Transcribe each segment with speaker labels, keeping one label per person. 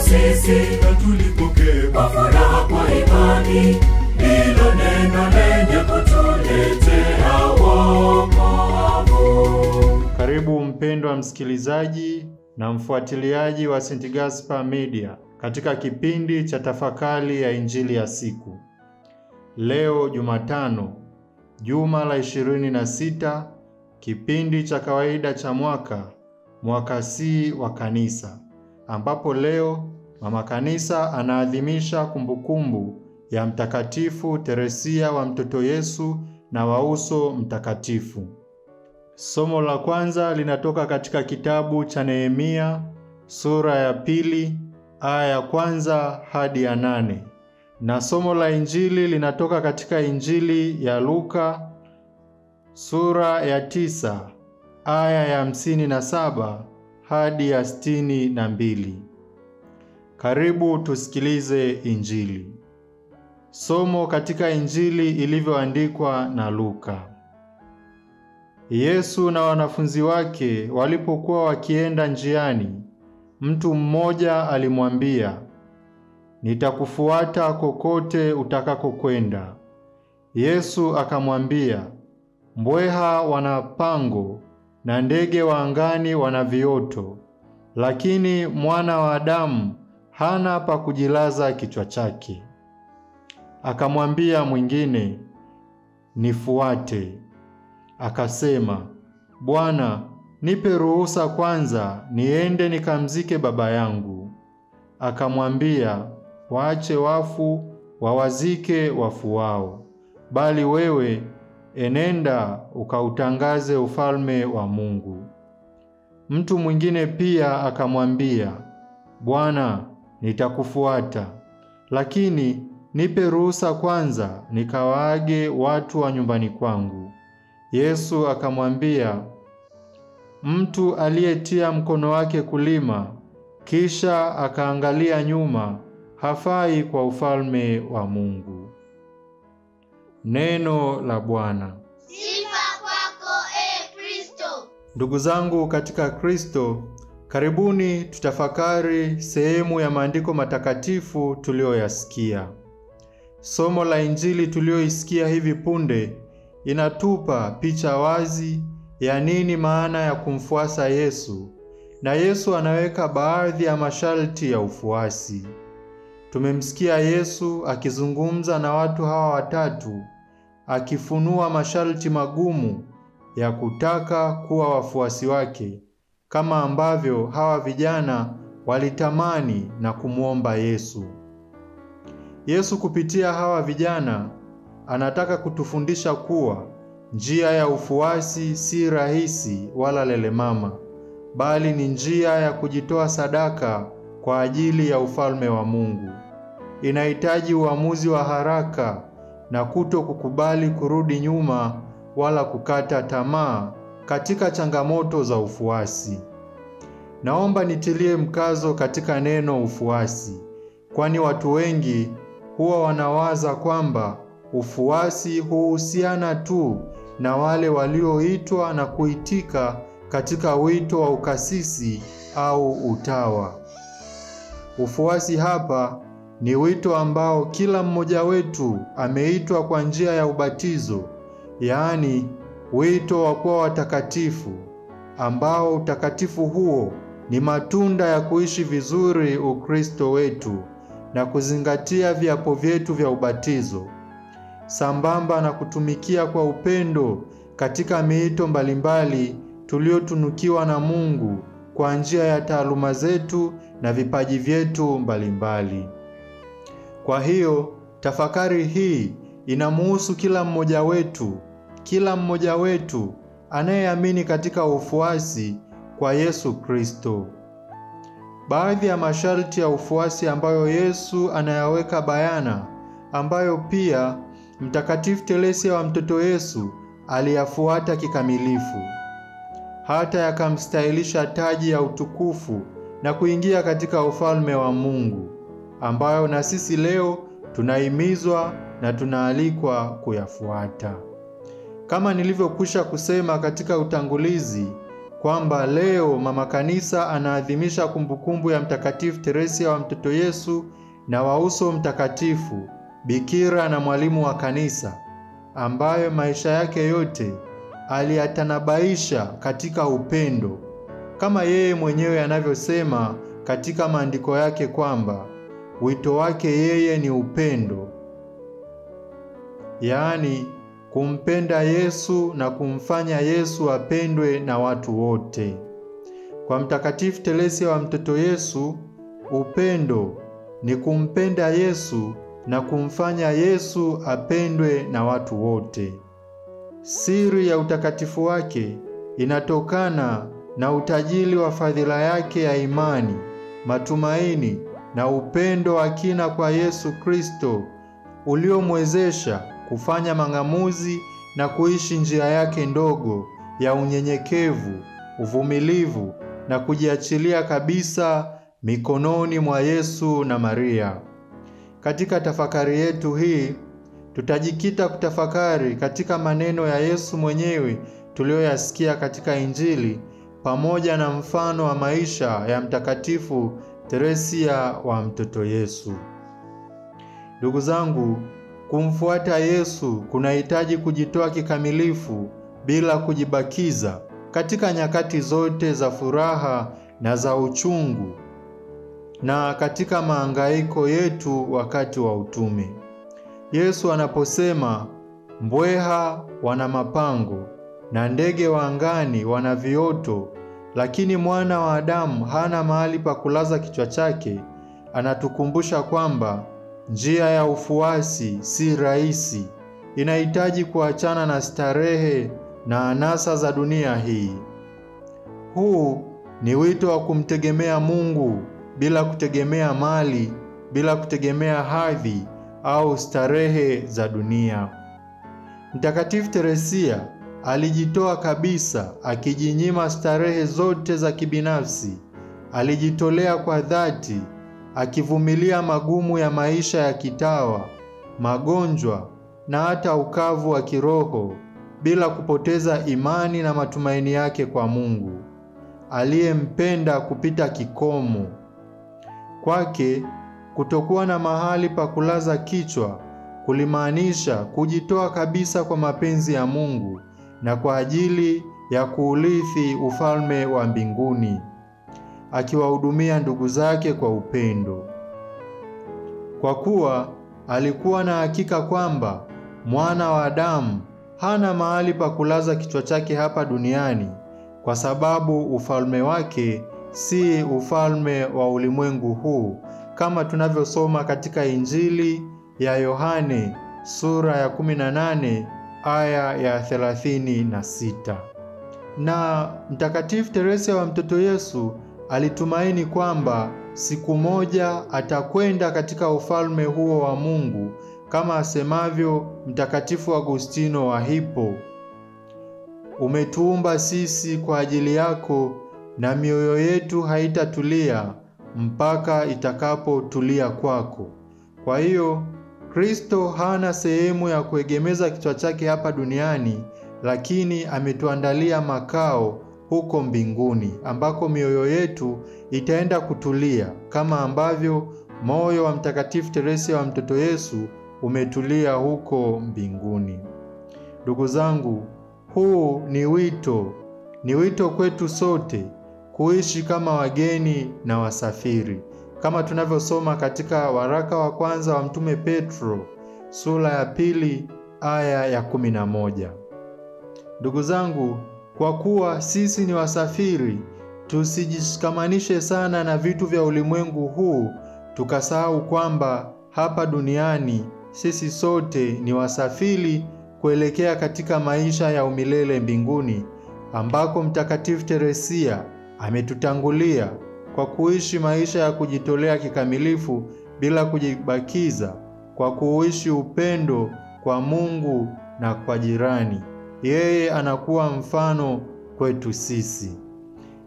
Speaker 1: sisi, na tulipokee kwa furaha kwa imani hilo neno lenye kutuletea wokovu.
Speaker 2: Karibu mpendwa msikilizaji na mfuatiliaji wa St. Gaspar Media katika kipindi cha tafakari ya Injili ya siku. Leo Jumatano, juma la 26, kipindi cha kawaida cha mwaka C wa kanisa, ambapo leo mama kanisa anaadhimisha kumbukumbu ya Mtakatifu Teresia wa Mtoto Yesu na wa Uso Mtakatifu. Somo la kwanza linatoka katika kitabu cha Nehemia sura ya 2 aya ya 1 hadi ya 8, na somo la Injili linatoka katika Injili ya Luka sura ya 9 aya ya 57 hadi ya 62. Karibu tusikilize Injili. Somo katika Injili ilivyoandikwa na Luka. Yesu na wanafunzi wake walipokuwa wakienda njiani, mtu mmoja alimwambia, "Nitakufuata kokote utakakokwenda." Yesu akamwambia, "Mbweha wana pango na ndege wa angani wana vioto, lakini Mwana wa Adamu hana pa kujilaza kichwa chake." Akamwambia mwingine, "Nifuate." Akasema, "Bwana, nipe ruhusa kwanza niende nikamzike baba yangu." Akamwambia, "Waache wafu wawazike wafu wao, bali wewe enenda ukautangaze ufalme wa Mungu." Mtu mwingine pia akamwambia, "Bwana, nitakufuata, lakini nipe ruhusa kwanza nikawaage watu wa nyumbani kwangu." Yesu akamwambia, "Mtu aliyetia mkono wake kulima kisha akaangalia nyuma hafai kwa ufalme wa Mungu." Neno la Bwana.
Speaker 3: Sifa kwako Kristo.
Speaker 2: Ndugu zangu katika Kristo, karibuni tutafakari sehemu ya maandiko matakatifu tuliyoyasikia. Somo la Injili tuliyoisikia hivi punde inatupa picha wazi ya nini maana ya kumfuasa Yesu, na Yesu anaweka baadhi ya masharti ya ufuasi. Tumemsikia Yesu akizungumza na watu hawa watatu, akifunua masharti magumu ya kutaka kuwa wafuasi wake, kama ambavyo hawa vijana walitamani na kumwomba Yesu. Yesu kupitia hawa vijana anataka kutufundisha kuwa njia ya ufuasi si rahisi wala lelemama, bali ni njia ya kujitoa sadaka kwa ajili ya ufalme wa Mungu. Inahitaji uamuzi wa haraka na kuto kukubali kurudi nyuma wala kukata tamaa katika changamoto za ufuasi. Naomba nitilie mkazo katika neno ufuasi, kwani watu wengi huwa wanawaza kwamba ufuasi huhusiana tu na wale walioitwa na kuitika katika wito wa ukasisi au utawa. Ufuasi hapa ni wito ambao kila mmoja wetu ameitwa kwa njia ya ubatizo, yaani wito wa kuwa watakatifu, ambao utakatifu huo ni matunda ya kuishi vizuri Ukristo wetu na kuzingatia viapo vyetu vya ubatizo, sambamba na kutumikia kwa upendo katika miito mbalimbali tuliotunukiwa na Mungu kwa njia ya taaluma zetu na vipaji vyetu mbalimbali. Kwa hiyo, tafakari hii inamuhusu kila mmoja wetu anayeamini katika ufuasi kwa Yesu Kristo. Baadhi ya masharti ya ufuasi ambayo Yesu anayaweka bayana, ambayo pia Mtakatifu Teresia wa Mtoto Yesu aliyafuata kikamilifu, hata yakamstahilisha taji ya utukufu na kuingia katika ufalme wa Mungu, ambayo na sisi leo tunahimizwa na tunaalikwa kuyafuata. Kama nilivyokwisha kusema katika utangulizi, kwamba leo Mama Kanisa anaadhimisha kumbukumbu ya Mtakatifu Teresia wa Mtoto Yesu na wa Uso Mtakatifu, bikira na mwalimu wa Kanisa, ambayo maisha yake yote aliyatanabaisha katika upendo, kama yeye mwenyewe anavyosema katika maandiko yake kwamba wito wake yeye ni upendo, yaani kumpenda Yesu na kumfanya Yesu apendwe na watu wote. Kwa Mtakatifu Teresia wa Mtoto Yesu, upendo ni kumpenda Yesu na kumfanya Yesu apendwe na watu wote. Siri ya utakatifu wake inatokana na utajiri wa fadhila yake ya imani, matumaini na upendo wa kina kwa Yesu Kristo, uliomwezesha kufanya mang'amuzi na kuishi njia yake ndogo ya unyenyekevu, uvumilivu na kujiachilia kabisa mikononi mwa Yesu na Maria. Katika tafakari yetu hii, tutajikita kutafakari katika maneno ya Yesu mwenyewe tuliyoyasikia katika Injili, pamoja na mfano wa maisha ya Mtakatifu Teresia wa Mtoto Yesu. Ndugu zangu, kumfuata Yesu kunahitaji kujitoa kikamilifu bila kujibakiza katika nyakati zote za furaha na za uchungu, na katika mahangaiko yetu wakati wa utume. Yesu anaposema mbweha wana mapango na ndege wa angani wana vioto, lakini mwana wa Adamu hana mahali pa kulaza kichwa chake, anatukumbusha kwamba njia ya ufuasi si rahisi. Inahitaji kuachana na starehe na anasa za dunia hii. Huu ni wito wa kumtegemea Mungu bila kutegemea mali, bila kutegemea hadhi au starehe za dunia. Mtakatifu Teresia alijitoa kabisa, akijinyima starehe zote za kibinafsi. Alijitolea kwa dhati, akivumilia magumu ya maisha ya kitawa, magonjwa na hata ukavu wa kiroho, bila kupoteza imani na matumaini yake kwa Mungu aliyempenda kupita kikomo. Kwake kutokuwa na mahali pa kulaza kichwa kulimaanisha kujitoa kabisa kwa mapenzi ya Mungu na kwa ajili ya kuurithi ufalme wa mbinguni, akiwahudumia ndugu zake kwa upendo. Kwa kuwa alikuwa na hakika kwamba mwana wa Adamu hana mahali pa kulaza kichwa chake hapa duniani, kwa sababu ufalme wake si ufalme wa ulimwengu huu, kama tunavyosoma katika Injili ya Yohane sura ya 18 aya ya 36. Na Mtakatifu Teresia wa Mtoto Yesu alitumaini kwamba siku moja atakwenda katika ufalme huo wa Mungu, kama asemavyo Mtakatifu Agustino wa Hippo: umetuumba sisi kwa ajili yako, na mioyo yetu haitatulia mpaka itakapotulia kwako. Kwa hiyo Kristo hana sehemu ya kuegemeza kichwa chake hapa duniani, lakini ametuandalia makao huko mbinguni, ambako mioyo yetu itaenda kutulia, kama ambavyo moyo wa Mtakatifu Teresia wa Mtoto Yesu umetulia huko mbinguni. Ndugu zangu, huu ni wito kwetu sote kuishi kama wageni na wasafiri, kama tunavyosoma katika waraka wa kwanza wa Mtume Petro sura ya 2 aya ya 11. Ndugu zangu, kwa kuwa sisi ni wasafiri, tusijishikamanishe sana na vitu vya ulimwengu huu, tukasahau kwamba hapa duniani sisi sote ni wasafiri kuelekea katika maisha ya umilele mbinguni, ambako Mtakatifu Teresia ametutangulia kwa kuishi maisha ya kujitolea kikamilifu bila kujibakiza, kwa kuishi upendo kwa Mungu na kwa jirani. Yeye anakuwa mfano kwetu sisi.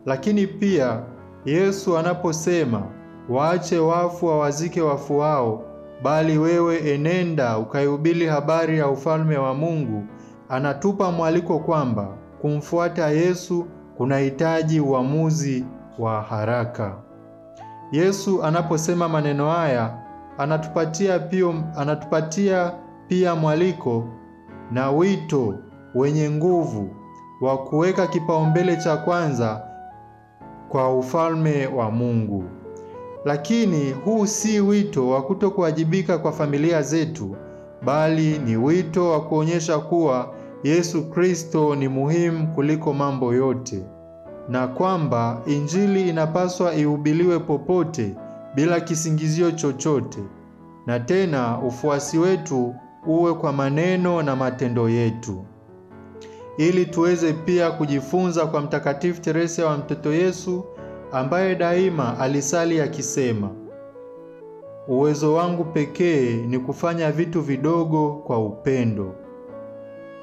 Speaker 2: Lakini pia Yesu anaposema waache wafu wawazike wafu wao, bali wewe enenda ukaihubiri habari ya ufalme wa Mungu, anatupa mwaliko kwamba kumfuata Yesu kunahitaji uamuzi wa haraka. Yesu anaposema maneno haya, anatupatia pia mwaliko na wito wenye nguvu wa kuweka kipaumbele cha kwanza kwa ufalme wa Mungu. Lakini huu si wito wa kutokuwajibika kwa familia zetu, bali ni wito wa kuonyesha kuwa Yesu Kristo ni muhimu kuliko mambo yote, na kwamba Injili inapaswa ihubiriwe popote bila kisingizio chochote, na tena ufuasi wetu uwe kwa maneno na matendo yetu. Ili tuweze pia kujifunza kwa Mtakatifu Teresa wa Mtoto Yesu, ambaye daima alisali akisema, uwezo wangu pekee ni kufanya vitu vidogo kwa upendo.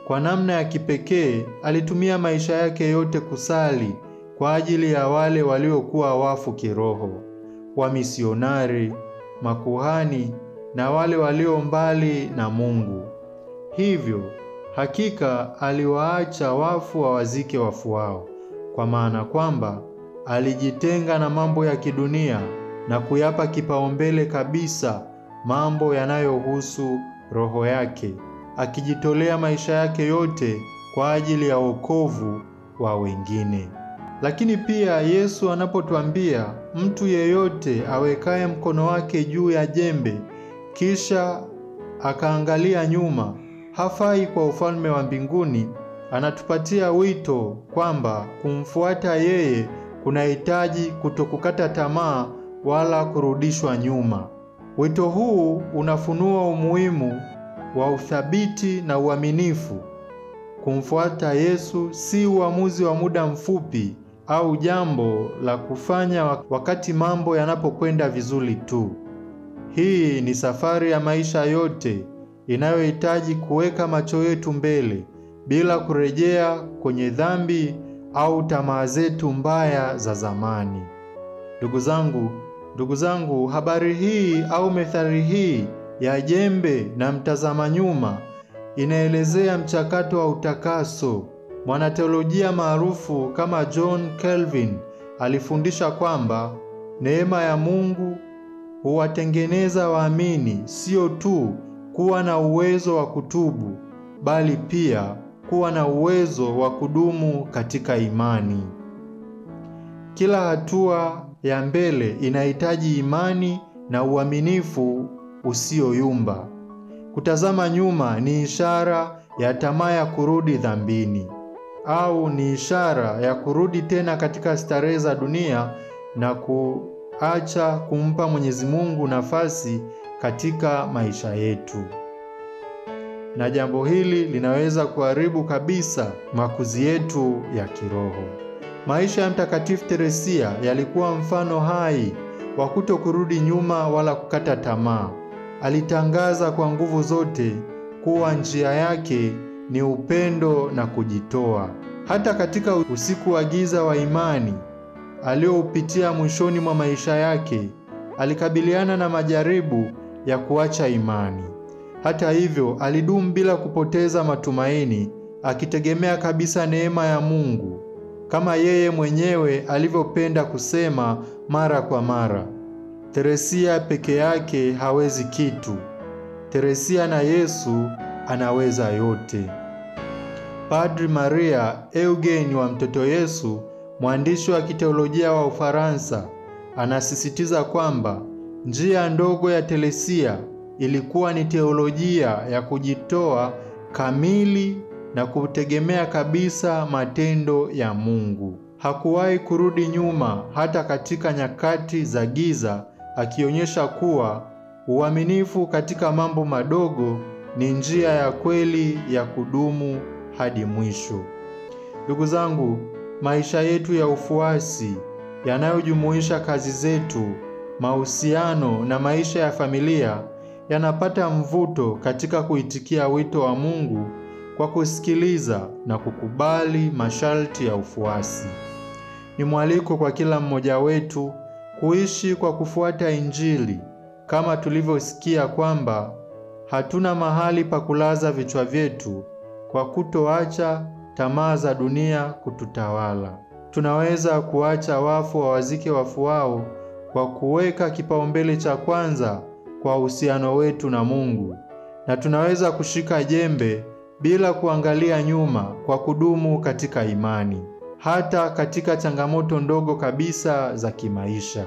Speaker 2: Kwa namna ya kipekee alitumia maisha yake yote kusali kwa ajili ya wale waliokuwa wafu kiroho, wamisionari, makuhani na wale walio mbali na Mungu. Hivyo hakika aliwaacha wafu wawazike wafu wao, kwa maana kwamba alijitenga na mambo ya kidunia na kuyapa kipaumbele kabisa mambo yanayohusu roho yake, akijitolea maisha yake yote kwa ajili ya wokovu wa wengine. Lakini pia Yesu anapotuambia mtu yeyote awekaye mkono wake juu ya jembe kisha akaangalia nyuma hafai kwa ufalme wa mbinguni, anatupatia wito kwamba kumfuata yeye kunahitaji kutokukata tamaa wala kurudishwa nyuma. Wito huu unafunua umuhimu wa uthabiti na uaminifu. Kumfuata Yesu si uamuzi wa muda mfupi au jambo la kufanya wakati mambo yanapokwenda vizuri tu. Hii ni safari ya maisha yote inayohitaji kuweka macho yetu mbele bila kurejea kwenye dhambi au tamaa zetu mbaya za zamani. Ndugu zangu, habari hii au methali hii ya jembe na mtazama nyuma inaelezea mchakato wa utakaso. Mwanateolojia maarufu kama John Calvin alifundisha kwamba neema ya Mungu huwatengeneza waamini sio tu kuwa na uwezo wa kutubu, bali pia kuwa na uwezo wa kudumu katika imani. Kila hatua ya mbele inahitaji imani na uaminifu usioyumba. Kutazama nyuma ni ishara ya tamaa ya kurudi dhambini, au ni ishara ya kurudi tena katika starehe za dunia na kuacha kumpa Mwenyezi Mungu nafasi katika maisha yetu. Na jambo hili linaweza kuharibu kabisa makuzi yetu ya kiroho. Maisha ya Mtakatifu Teresia yalikuwa mfano hai wa kutokurudi nyuma wala kukata tamaa. Alitangaza kwa nguvu zote kuwa njia yake ni upendo na kujitoa. Hata katika usiku wa giza wa imani aliyoupitia mwishoni mwa maisha yake, alikabiliana na majaribu ya kuacha imani. Hata hivyo, alidumu bila kupoteza matumaini, akitegemea kabisa neema ya Mungu, kama yeye mwenyewe alivyopenda kusema mara kwa mara, Teresia peke yake hawezi kitu. Teresia na Yesu anaweza yote. Padri Maria Eugene wa Mtoto Yesu, mwandishi wa kiteolojia wa Ufaransa, anasisitiza kwamba njia ndogo ya Teresia ilikuwa ni teolojia ya kujitoa kamili na kutegemea kabisa matendo ya Mungu. Hakuwahi kurudi nyuma hata katika nyakati za giza, akionyesha kuwa uaminifu katika mambo madogo ni njia ya kweli ya kudumu hadi mwisho. Ndugu zangu, maisha yetu ya ufuasi yanayojumuisha kazi zetu, mahusiano na maisha ya familia yanapata mvuto katika kuitikia wito wa Mungu kwa kusikiliza na kukubali masharti ya ufuasi. Ni mwaliko kwa kila mmoja wetu kuishi kwa kufuata Injili, kama tulivyosikia kwamba hatuna mahali pa kulaza vichwa vyetu, kwa kutoacha tamaa za dunia kututawala. tunaweza kuacha wafu wawazike wafu wao kwa kuweka kipaumbele cha kwanza kwa uhusiano wetu na Mungu, na tunaweza kushika jembe bila kuangalia nyuma kwa kudumu katika imani, hata katika changamoto ndogo kabisa za kimaisha.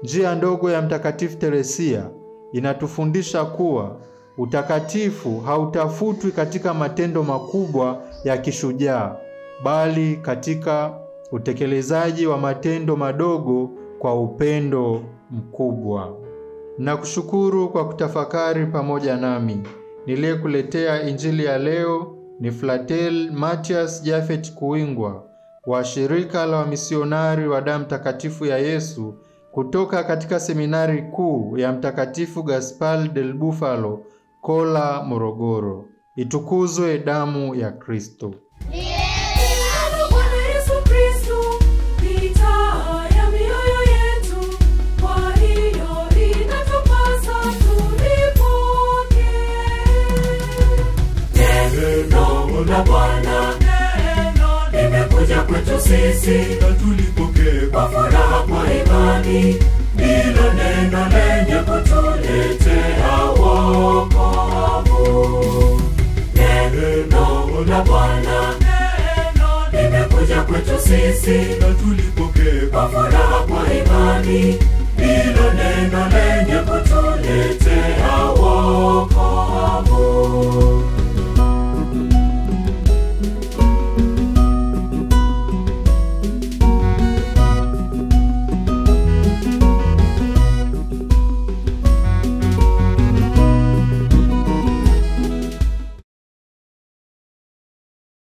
Speaker 2: Njia ndogo ya Mtakatifu Teresia inatufundisha kuwa utakatifu hautafutwi katika matendo makubwa ya kishujaa, bali katika utekelezaji wa matendo madogo kwa upendo mkubwa. Nakushukuru kwa kutafakari pamoja nami. Niliyekuletea Injili ya leo ni Flatel Mathias Japhet Kuingwa wa Shirika la Wamisionari wa Damu Takatifu ya Yesu kutoka katika Seminari Kuu ya Mtakatifu Gaspar del Bufalo, Kola, Morogoro. Itukuzwe damu ya Kristo.
Speaker 1: Neno la Bwana limekuja kwetu sisi, na tulipokee kwa furaha kwa imani. Ndilo neno lenye kutuletea wokovu. Neno la Bwana limekuja kwetu sisi, na tulipokee kwa furaha kwa imani.